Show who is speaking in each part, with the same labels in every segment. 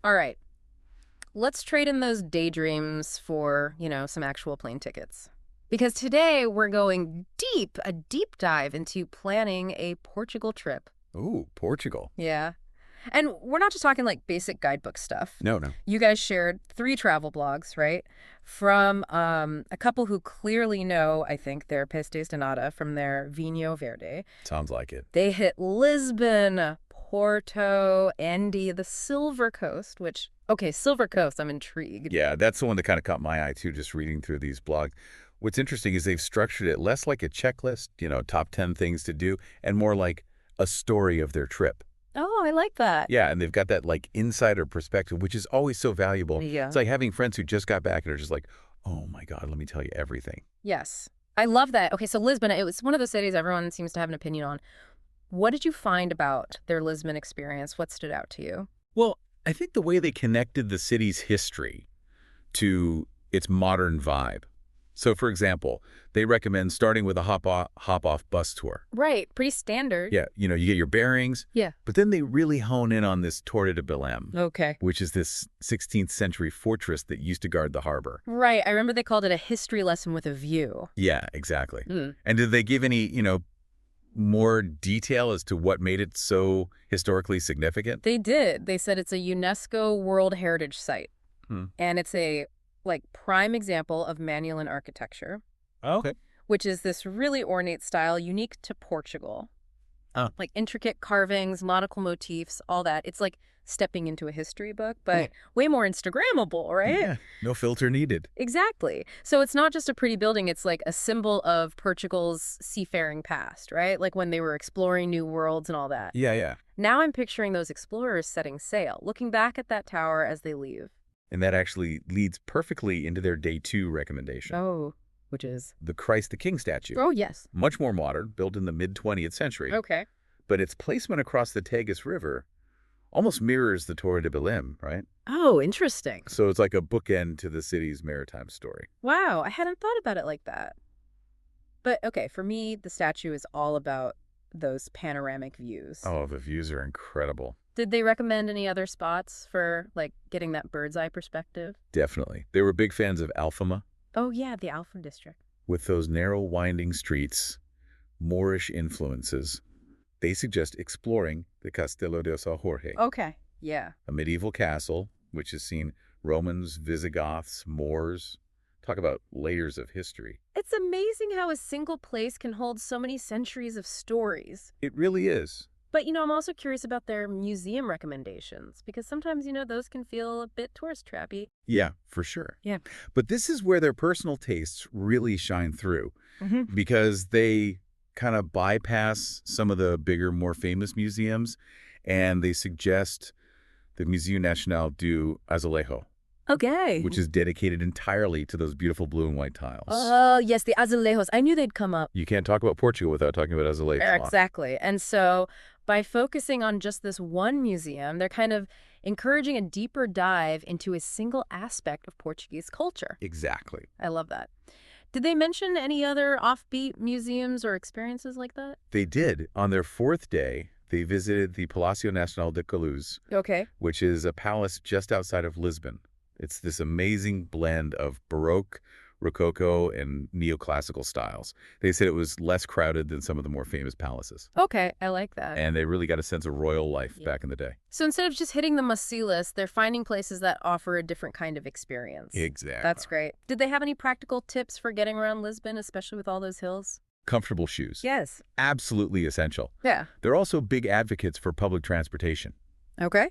Speaker 1: All right. Let's trade in those daydreams for, some actual plane tickets. Because today we're going a deep dive into planning a Portugal trip.
Speaker 2: Ooh, Portugal.
Speaker 1: Yeah. And we're not just talking like basic guidebook stuff.
Speaker 2: No, no.
Speaker 1: You guys shared 3 travel blogs, right? From a couple who clearly know, I think, their pestes de nata from their Vinho Verde.
Speaker 2: Sounds like it.
Speaker 1: They hit Lisbon, Porto, Andy, the Silver Coast, which, okay, Silver Coast, I'm intrigued.
Speaker 2: Yeah, that's the one that kind of caught my eye, too, just reading through these blogs. What's interesting is they've structured it less like a checklist, top 10 things to do, and more like a story of their trip.
Speaker 1: Oh, I like that.
Speaker 2: Yeah, and they've got that, like, insider perspective, which is always so valuable.
Speaker 1: Yeah.
Speaker 2: It's like having friends who just got back and are just like, oh, my God, let me tell you everything.
Speaker 1: Yes. I love that. Okay, so Lisbon, it was one of those cities everyone seems to have an opinion on. What did you find about their Lisbon experience? What stood out to you?
Speaker 2: Well, I think the way they connected the city's history to its modern vibe. So, for example, they recommend starting with a hop-off bus tour.
Speaker 1: Right. Pretty standard.
Speaker 2: Yeah, you get your bearings.
Speaker 1: Yeah.
Speaker 2: But then they really hone in on this Torre de Belém,
Speaker 1: Okay.
Speaker 2: which is this 16th century fortress that used to guard the harbor.
Speaker 1: Right. I remember they called it a history lesson with a view.
Speaker 2: Yeah, exactly.
Speaker 1: Mm.
Speaker 2: And did they give any, more detail as to what made it so historically significant?
Speaker 1: They did. They said it's a UNESCO World Heritage Site.
Speaker 2: Hmm.
Speaker 1: And it's a prime example of Manuelan architecture,
Speaker 2: Okay.
Speaker 1: which is this really ornate style unique to Portugal.
Speaker 2: Oh.
Speaker 1: Like intricate carvings, nautical motifs, all that. It's like stepping into a history book, but way more Instagrammable, right?
Speaker 2: Yeah, no filter needed.
Speaker 1: Exactly. So it's not just a pretty building, it's like a symbol of Portugal's seafaring past, right? Like when they were exploring new worlds and all that.
Speaker 2: Yeah, yeah.
Speaker 1: Now I'm picturing those explorers setting sail, looking back at that tower as they leave.
Speaker 2: And that actually leads perfectly into their day 2 recommendation.
Speaker 1: Oh, which is?
Speaker 2: The Christ the King statue.
Speaker 1: Oh, yes.
Speaker 2: Much more modern, built in the mid-20th century.
Speaker 1: Okay.
Speaker 2: But its placement across the Tagus River almost mirrors the Torre de Belém, right?
Speaker 1: Oh, interesting.
Speaker 2: So it's like a bookend to the city's maritime story.
Speaker 1: Wow, I hadn't thought about it like that. But, okay, for me, the statue is all about those panoramic views.
Speaker 2: Oh, the views are incredible.
Speaker 1: Did they recommend any other spots for, getting that bird's eye perspective?
Speaker 2: Definitely. They were big fans of Alfama.
Speaker 1: Oh, yeah, the Alpha District.
Speaker 2: With those narrow, winding streets, Moorish influences, they suggest exploring the Castelo de São Jorge,
Speaker 1: Okay, yeah.
Speaker 2: a medieval castle which has seen Romans, Visigoths, Moors. Talk about layers of history.
Speaker 1: It's amazing how a single place can hold so many centuries of stories.
Speaker 2: It really is.
Speaker 1: But, I'm also curious about their museum recommendations, because sometimes, those can feel a bit tourist trappy.
Speaker 2: Yeah, for sure.
Speaker 1: Yeah.
Speaker 2: But this is where their personal tastes really shine through,
Speaker 1: Mm-hmm.
Speaker 2: because they kind of bypass some of the bigger, more famous museums, and they suggest the Museu Nacional do Azulejo,
Speaker 1: Okay.
Speaker 2: which is dedicated entirely to those beautiful blue and white tiles.
Speaker 1: Oh, yes, the azulejos. I knew they'd come up.
Speaker 2: You can't talk about Portugal without talking about azulejo.
Speaker 1: Exactly. And so by focusing on just this one museum, they're kind of encouraging a deeper dive into a single aspect of Portuguese culture.
Speaker 2: Exactly.
Speaker 1: I love that. Did they mention any other offbeat museums or experiences like that?
Speaker 2: They did. On their 4th day, they visited the Palacio Nacional de Queluz,
Speaker 1: Okay.
Speaker 2: which is a palace just outside of Lisbon. It's this amazing blend of Baroque, Rococo, and neoclassical styles. They said it was less crowded than some of the more famous palaces.
Speaker 1: Okay, I like that.
Speaker 2: And they really got a sense of royal life back in the day.
Speaker 1: So instead of just hitting the must-see list, they're finding places that offer a different kind of experience.
Speaker 2: Exactly.
Speaker 1: That's great. Did they have any practical tips for getting around Lisbon, especially with all those hills?
Speaker 2: Comfortable shoes.
Speaker 1: Yes.
Speaker 2: Absolutely essential.
Speaker 1: Yeah.
Speaker 2: They're also big advocates for public transportation,
Speaker 1: Okay.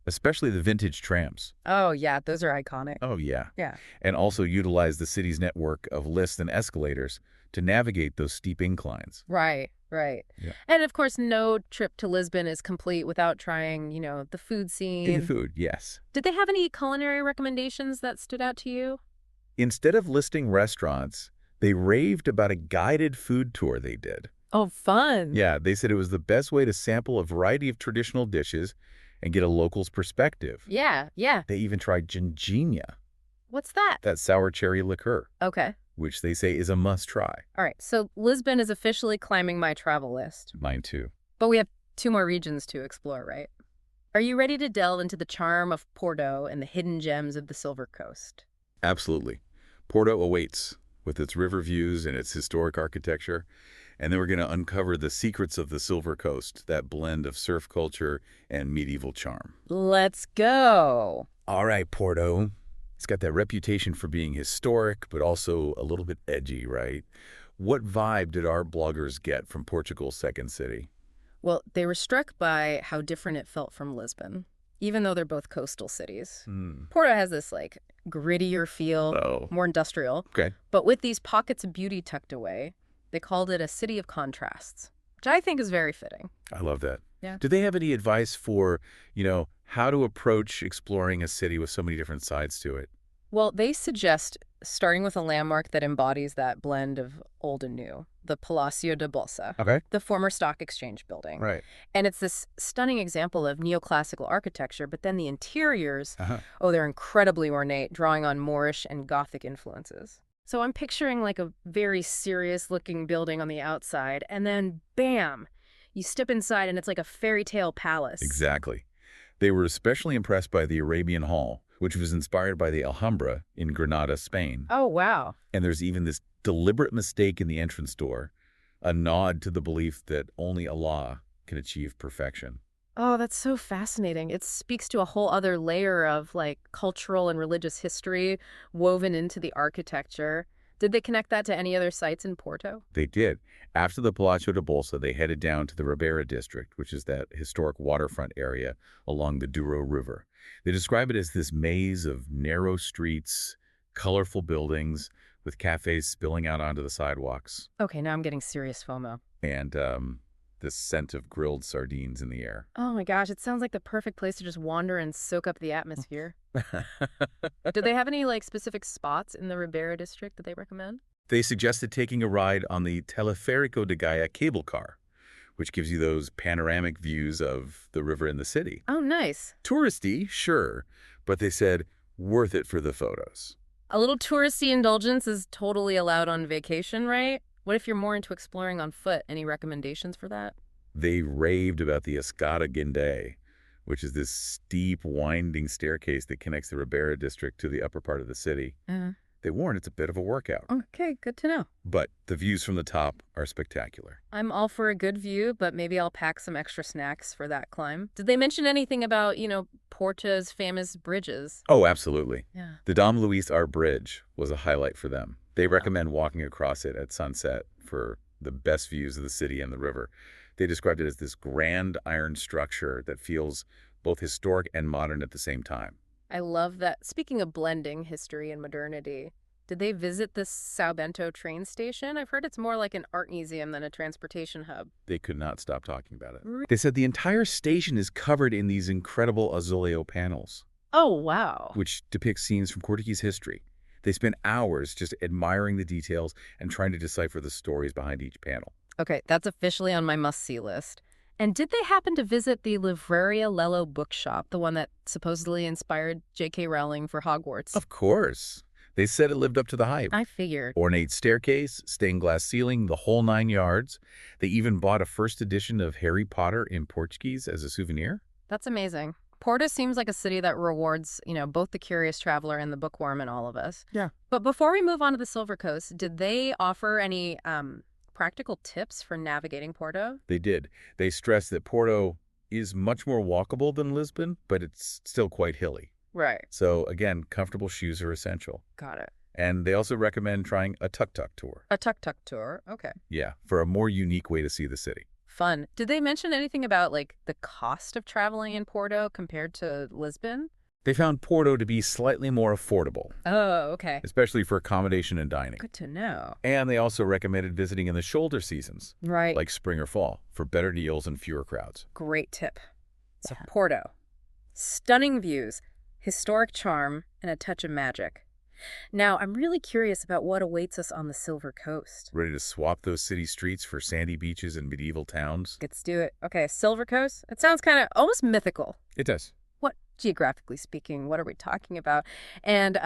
Speaker 2: especially the vintage trams.
Speaker 1: Oh, yeah, those are iconic.
Speaker 2: Oh, yeah.
Speaker 1: Yeah.
Speaker 2: And also utilize the city's network of lifts and escalators to navigate those steep inclines.
Speaker 1: Right, right.
Speaker 2: Yeah.
Speaker 1: And of course, no trip to Lisbon is complete without trying, the food scene.
Speaker 2: The food, yes.
Speaker 1: Did they have any culinary recommendations that stood out to you?
Speaker 2: Instead of listing restaurants, they raved about a guided food tour they did.
Speaker 1: Oh, fun.
Speaker 2: Yeah, they said it was the best way to sample a variety of traditional dishes and get a local's perspective.
Speaker 1: Yeah, yeah.
Speaker 2: They even tried ginginha,
Speaker 1: What's that?
Speaker 2: that sour cherry liqueur,
Speaker 1: Okay.
Speaker 2: which they say is a must-try.
Speaker 1: All right, so Lisbon is officially climbing my travel list.
Speaker 2: Mine too.
Speaker 1: But we have 2 more regions to explore, right? Are you ready to delve into the charm of Porto and the hidden gems of the Silver Coast?
Speaker 2: Absolutely. Porto awaits with its river views and its historic architecture. And then we're going to uncover the secrets of the Silver Coast, that blend of surf culture and medieval charm.
Speaker 1: Let's go.
Speaker 2: All right, Porto. It's got that reputation for being historic, but also a little bit edgy, right? What vibe did our bloggers get from Portugal's second city?
Speaker 1: Well, they were struck by how different it felt from Lisbon, even though they're both coastal cities.
Speaker 2: Hmm.
Speaker 1: Porto has this like grittier feel,
Speaker 2: Oh,
Speaker 1: more industrial,
Speaker 2: okay.
Speaker 1: but with these pockets of beauty tucked away. They called it a city of contrasts, which I think is very fitting.
Speaker 2: I love that.
Speaker 1: Yeah.
Speaker 2: Do they have any advice for, how to approach exploring a city with so many different sides to it?
Speaker 1: Well, they suggest starting with a landmark that embodies that blend of old and new, the Palacio de Bolsa,
Speaker 2: Okay.
Speaker 1: the former stock exchange building.
Speaker 2: Right.
Speaker 1: And it's this stunning example of neoclassical architecture, but then the interiors,
Speaker 2: Uh-huh.
Speaker 1: oh, they're incredibly ornate, drawing on Moorish and Gothic influences. So I'm picturing like a very serious looking building on the outside, and then bam, you step inside and it's like a fairy tale palace.
Speaker 2: Exactly. They were especially impressed by the Arabian Hall, which was inspired by the Alhambra in Granada, Spain.
Speaker 1: Oh, wow.
Speaker 2: And there's even this deliberate mistake in the entrance door, a nod to the belief that only Allah can achieve perfection.
Speaker 1: Oh, that's so fascinating. It speaks to a whole other layer of like cultural and religious history woven into the architecture. Did they connect that to any other sites in Porto?
Speaker 2: They did. After the Palacio de Bolsa, they headed down to the Ribera district, which is that historic waterfront area along the Douro River. They describe it as this maze of narrow streets, colorful buildings, with cafes spilling out onto the sidewalks,
Speaker 1: Okay, now I'm getting serious FOMO.
Speaker 2: and this scent of grilled sardines in the air.
Speaker 1: Oh my gosh, it sounds like the perfect place to just wander and soak up the atmosphere. Do they have any like specific spots in the Ribera district that they recommend?
Speaker 2: They suggested taking a ride on the Teleférico de Gaia cable car, which gives you those panoramic views of the river and the city.
Speaker 1: Oh, nice.
Speaker 2: Touristy, sure, but they said worth it for the photos.
Speaker 1: A little touristy indulgence is totally allowed on vacation, right? What if you're more into exploring on foot? Any recommendations for that?
Speaker 2: They raved about the Escada Guindé, which is this steep, winding staircase that connects the Ribera district to the upper part of the city. They warn it's a bit of a workout,
Speaker 1: Okay, good to know.
Speaker 2: but the views from the top are spectacular.
Speaker 1: I'm all for a good view, but maybe I'll pack some extra snacks for that climb. Did they mention anything about, Porto's famous bridges?
Speaker 2: Oh, absolutely.
Speaker 1: Yeah.
Speaker 2: The Dom Luis Art Bridge was a highlight for them. They recommend walking across it at sunset for the best views of the city and the river. They described it as this grand iron structure that feels both historic and modern at the same time.
Speaker 1: I love that. Speaking of blending history and modernity, did they visit the Sao Bento train station? I've heard it's more like an art museum than a transportation hub.
Speaker 2: They could not stop talking about it.
Speaker 1: Re-
Speaker 2: They said the entire station is covered in these incredible azulejo panels,
Speaker 1: Oh, wow.
Speaker 2: which depict scenes from Portuguese history. They spent hours just admiring the details and trying to decipher the stories behind each panel.
Speaker 1: Okay, that's officially on my must-see list. And did they happen to visit the Livraria Lello bookshop, the one that supposedly inspired J.K. Rowling for Hogwarts?
Speaker 2: Of course. They said it lived up to the hype.
Speaker 1: I figured.
Speaker 2: Ornate staircase, stained glass ceiling, the whole 9 yards. They even bought a first edition of Harry Potter in Portuguese as a souvenir.
Speaker 1: That's amazing. Porto seems like a city that rewards, both the curious traveler and the bookworm in all of us.
Speaker 2: Yeah.
Speaker 1: But before we move on to the Silver Coast, did they offer any practical tips for navigating Porto?
Speaker 2: They did. They stressed that Porto is much more walkable than Lisbon, but it's still quite hilly.
Speaker 1: Right.
Speaker 2: So again, comfortable shoes are essential.
Speaker 1: Got it.
Speaker 2: And they also recommend trying a tuk-tuk tour.
Speaker 1: A tuk-tuk tour. Okay.
Speaker 2: Yeah, for a more unique way to see the city.
Speaker 1: Fun. Did they mention anything about, like, the cost of traveling in Porto compared to Lisbon?
Speaker 2: They found Porto to be slightly more affordable,
Speaker 1: Oh, okay.
Speaker 2: especially for accommodation and dining.
Speaker 1: Good to know.
Speaker 2: And they also recommended visiting in the shoulder seasons,
Speaker 1: Right.
Speaker 2: like spring or fall, for better deals and fewer crowds.
Speaker 1: Great tip. So Porto. Stunning views, historic charm, and a touch of magic. Now, I'm really curious about what awaits us on the Silver Coast.
Speaker 2: Ready to swap those city streets for sandy beaches and medieval towns?
Speaker 1: Let's do it. Okay, Silver Coast? It sounds kind of almost mythical.
Speaker 2: It does.
Speaker 1: What, geographically speaking, what are we talking about? And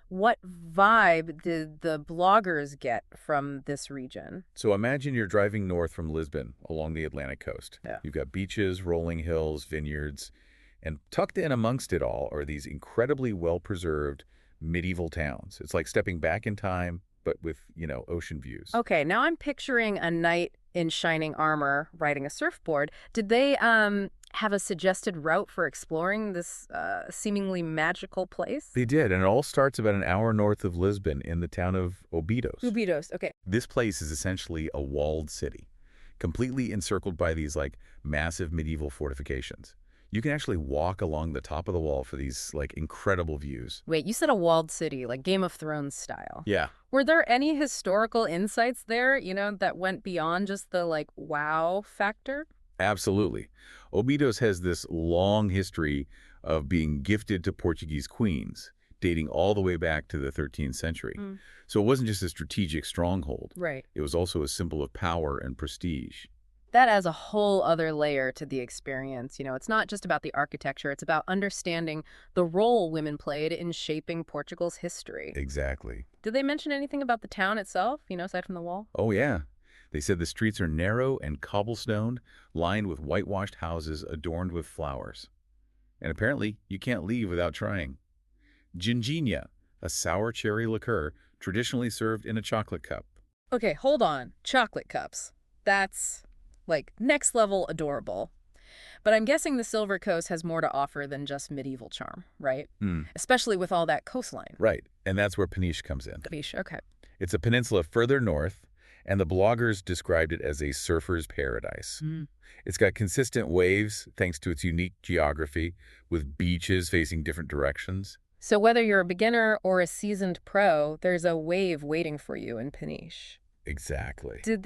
Speaker 1: what vibe did the bloggers get from this region?
Speaker 2: So imagine you're driving north from Lisbon along the Atlantic coast.
Speaker 1: Yeah.
Speaker 2: You've got beaches, rolling hills, vineyards. And tucked in amongst it all are these incredibly well-preserved medieval towns. It's like stepping back in time, but with, ocean views.
Speaker 1: Okay, now I'm picturing a knight in shining armor riding a surfboard. Did they have a suggested route for exploring this seemingly magical place?
Speaker 2: They did, and it all starts about an hour north of Lisbon in the town of Obidos.
Speaker 1: Ubidos. Okay.
Speaker 2: This place is essentially a walled city, completely encircled by these massive medieval fortifications. You can actually walk along the top of the wall for these incredible views.
Speaker 1: Wait, you said a walled city, like Game of Thrones style.
Speaker 2: Yeah,
Speaker 1: Were there any historical insights there, that went beyond just the wow factor?
Speaker 2: absolutely. Obidos has this long history of being gifted to Portuguese queens, dating all the way back to the 13th century.
Speaker 1: Mm.
Speaker 2: So it wasn't just a strategic stronghold.
Speaker 1: Right.
Speaker 2: It was also a symbol of power and prestige.
Speaker 1: That adds a whole other layer to the experience. It's not just about the architecture, it's about understanding the role women played in shaping Portugal's history.
Speaker 2: Exactly.
Speaker 1: Did they mention anything about the town itself, aside from the wall?
Speaker 2: Oh, yeah. They said the streets are narrow and cobblestoned, lined with whitewashed houses adorned with flowers. And apparently, you can't leave without trying. Ginginha, a sour cherry liqueur traditionally served in a chocolate cup.
Speaker 1: Okay, hold on. Chocolate cups. That's, next level adorable. But I'm guessing the Silver Coast has more to offer than just medieval charm, right?
Speaker 2: Hmm.
Speaker 1: Especially with all that coastline.
Speaker 2: Right, and that's where Peniche comes in.
Speaker 1: Gabish, okay.
Speaker 2: It's a peninsula further north, and the bloggers described it as a surfer's paradise.
Speaker 1: Mm.
Speaker 2: It's got consistent waves thanks to its unique geography, with beaches facing different directions.
Speaker 1: So whether you're a beginner or a seasoned pro, there's a wave waiting for you in Peniche.
Speaker 2: Exactly.
Speaker 1: Did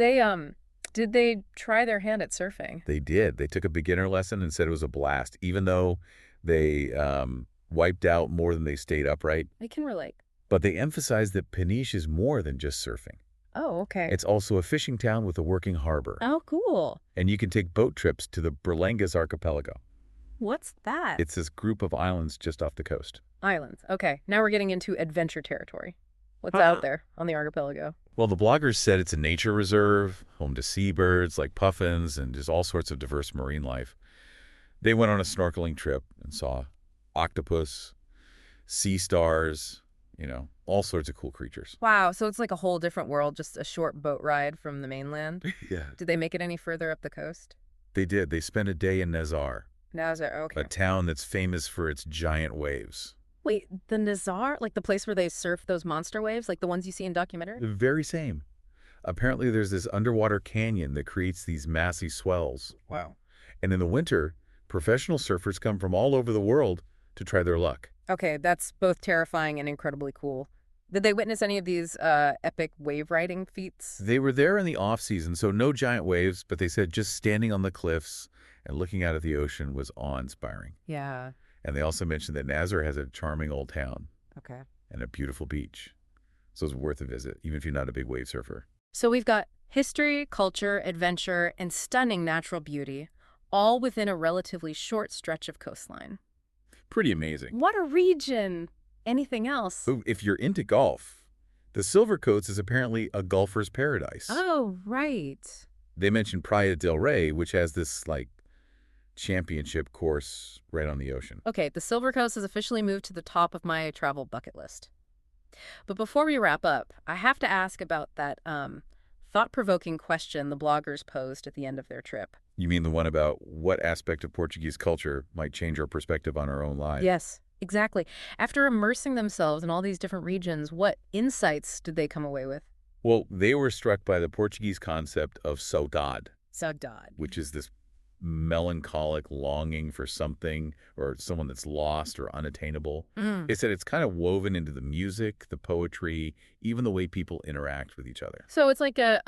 Speaker 1: they try their hand at surfing?
Speaker 2: They did. They took a beginner lesson and said it was a blast, even though they wiped out more than they stayed upright.
Speaker 1: I can relate.
Speaker 2: But they emphasized that Peniche is more than just surfing.
Speaker 1: Oh, okay.
Speaker 2: It's also a fishing town with a working harbor.
Speaker 1: Oh, cool.
Speaker 2: And you can take boat trips to the Berlengas Archipelago.
Speaker 1: What's that?
Speaker 2: It's this group of islands just off the coast.
Speaker 1: Islands. Okay, now we're getting into adventure territory. What's out there on the archipelago?
Speaker 2: Well, the bloggers said it's a nature reserve, home to seabirds like puffins and just all sorts of diverse marine life. They went on a snorkeling trip and saw octopus, sea stars, all sorts of cool creatures.
Speaker 1: Wow, so it's like a whole different world, just a short boat ride from the mainland.
Speaker 2: Yeah.
Speaker 1: Did they make it any further up the coast?
Speaker 2: They did. They spent a day in Nazar,
Speaker 1: Nazar, okay.
Speaker 2: a town that's famous for its giant waves.
Speaker 1: Wait, the Nazar? Like the place where they surf those monster waves, like the ones you see in documentary?
Speaker 2: The very same. Apparently, there's this underwater canyon that creates these massive swells.
Speaker 1: Wow.
Speaker 2: And in the winter, professional surfers come from all over the world to try their luck.
Speaker 1: Okay, that's both terrifying and incredibly cool. Did they witness any of these epic wave riding feats?
Speaker 2: They were there in the off-season, so no giant waves, but they said just standing on the cliffs and looking out at the ocean was awe-inspiring.
Speaker 1: Yeah.
Speaker 2: And they also mentioned that Nazar has a charming old town
Speaker 1: Okay.
Speaker 2: and a beautiful beach. So it's worth a visit, even if you're not a big wave surfer.
Speaker 1: So we've got history, culture, adventure, and stunning natural beauty, all within a relatively short stretch of coastline.
Speaker 2: Pretty amazing.
Speaker 1: What a region! Anything else?
Speaker 2: But if you're into golf, the Silver Coast is apparently a golfer's paradise.
Speaker 1: Oh, right.
Speaker 2: They mentioned Playa del Rey, which has this, championship course right on the ocean.
Speaker 1: Okay, the Silver Coast has officially moved to the top of my travel bucket list. But before we wrap up, I have to ask about that thought-provoking question the bloggers posed at the end of their trip.
Speaker 2: You mean the one about what aspect of Portuguese culture might change our perspective on our own lives?
Speaker 1: Yes, exactly. After immersing themselves in all these different regions, what insights did they come away with?
Speaker 2: Well, they were struck by the Portuguese concept of saudade,
Speaker 1: Saudade.
Speaker 2: which is this melancholic longing for something or someone that's lost or unattainable.
Speaker 1: Mm.
Speaker 2: They said it's kind of woven into the music, the poetry, even the way people interact with each other.
Speaker 1: So it's like a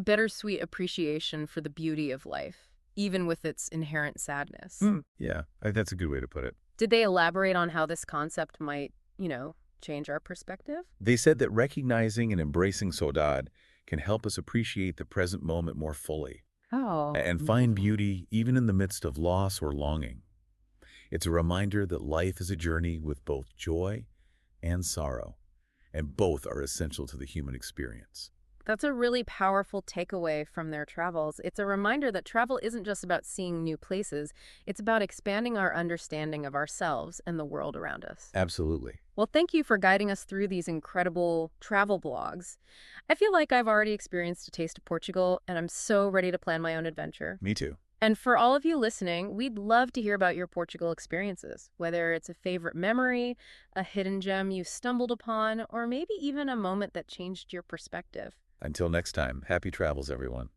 Speaker 1: bittersweet appreciation for the beauty of life, even with its inherent sadness.
Speaker 2: Yeah, I think that's a good way to put it.
Speaker 1: Did they elaborate on how this concept might, change our perspective?
Speaker 2: They said that recognizing and embracing saudade can help us appreciate the present moment more fully
Speaker 1: Oh.
Speaker 2: and find beauty even in the midst of loss or longing. It's a reminder that life is a journey with both joy and sorrow, and both are essential to the human experience.
Speaker 1: That's a really powerful takeaway from their travels. It's a reminder that travel isn't just about seeing new places, it's about expanding our understanding of ourselves and the world around us.
Speaker 2: Absolutely.
Speaker 1: Well, thank you for guiding us through these incredible travel blogs. I feel like I've already experienced a taste of Portugal, and I'm so ready to plan my own adventure.
Speaker 2: Me too.
Speaker 1: And for all of you listening, we'd love to hear about your Portugal experiences, whether it's a favorite memory, a hidden gem you stumbled upon, or maybe even a moment that changed your perspective.
Speaker 2: Until next time, happy travels, everyone.